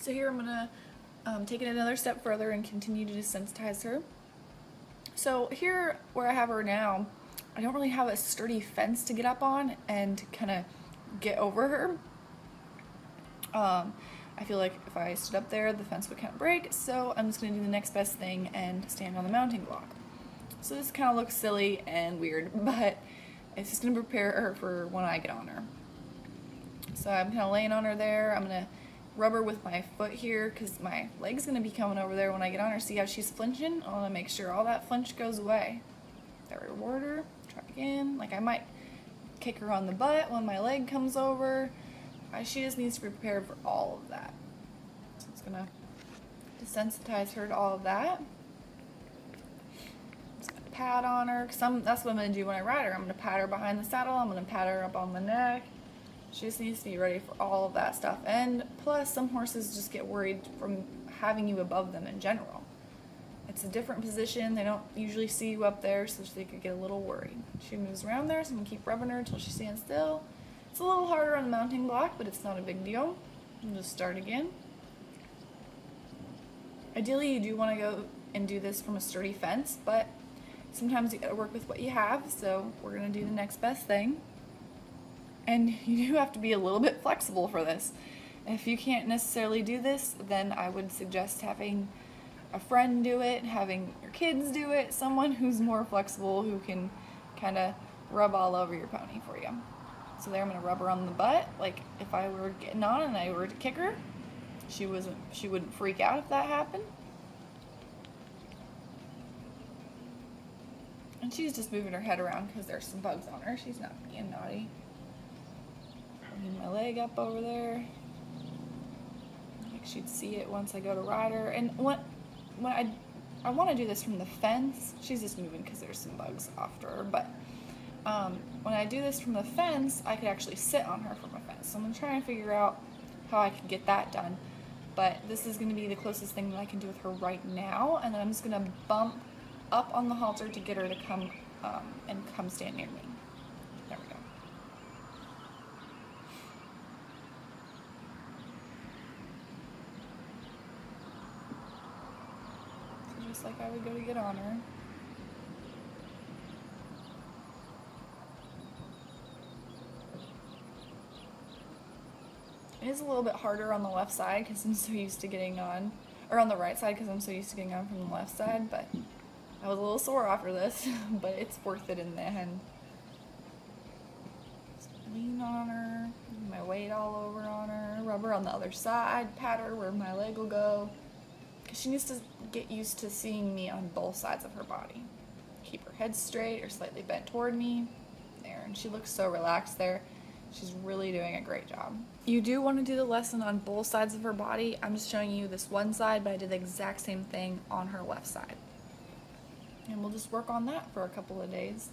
So here I'm gonna take it another step further and continue to desensitize her. So here where I have her now, I don't really have a sturdy fence to get up on and kind of get over her. I feel like if I stood up there, the fence would kind of break, so I'm just going to do the next best thing and stand on the mounting block. So this kind of looks silly and weird, but it's just going to prepare her for when I get on her. So I'm kind of laying on her there. I'm going to rub her with my foot here because my leg's going to be coming over there when I get on her. See how she's flinching? I want to make sure all that flinch goes away. That reward her. Try again. Like I might kick her on the butt when my leg comes over. She just needs to be prepared for all of that. So it's going to desensitize her to all of that. Just going to pat on her. That's what I'm going to do when I ride her. I'm going to pat her behind the saddle. I'm going to pat her up on the neck. She just needs to be ready for all of that stuff. And plus, some horses just get worried from having you above them in general. It's a different position. They don't usually see you up there, so they could get a little worried. She moves around there, so I'm going to keep rubbing her until she stands still. It's a little harder on the mounting block, but it's not a big deal. I'll just start again. Ideally, you do want to go and do this from a sturdy fence, but sometimes you gotta work with what you have, so we're going to do the next best thing. And you do have to be a little bit flexible for this. If you can't necessarily do this, then I would suggest having a friend do it, having your kids do it, someone who's more flexible who can kind of rub all over your pony for you. So there I'm going to rub her on the butt. Like if I were getting on and I were to kick her, she wouldn't freak out if that happened. And she's just moving her head around because there's some bugs on her. She's not being naughty. Bringing my leg up over there. Like she'd see it once I go to ride her. And when I want to do this from the fence. She's just moving because there's some bugs after her. But when I do this from the fence, I could actually sit on her from a fence. So I'm going to try and figure out how I can get that done. But this is going to be the closest thing that I can do with her right now. And then I'm just going to bump up on the halter to get her to come and come stand near me. There we go. So just like I would go to get on her. It is a little bit harder on the left side because I'm so used to getting on, or on the right side because I'm so used to getting on from the left side, but I was a little sore after this, but it's worth it in the end. Just lean on her, my weight all over on her, rub her on the other side, pat her where my leg will go, because she needs to get used to seeing me on both sides of her body. Keep her head straight or slightly bent toward me. There, and she looks so relaxed there. She's really doing a great job. You do want to do the lesson on both sides of her body. I'm just showing you this one side, but I did the exact same thing on her left side. And we'll just work on that for a couple of days.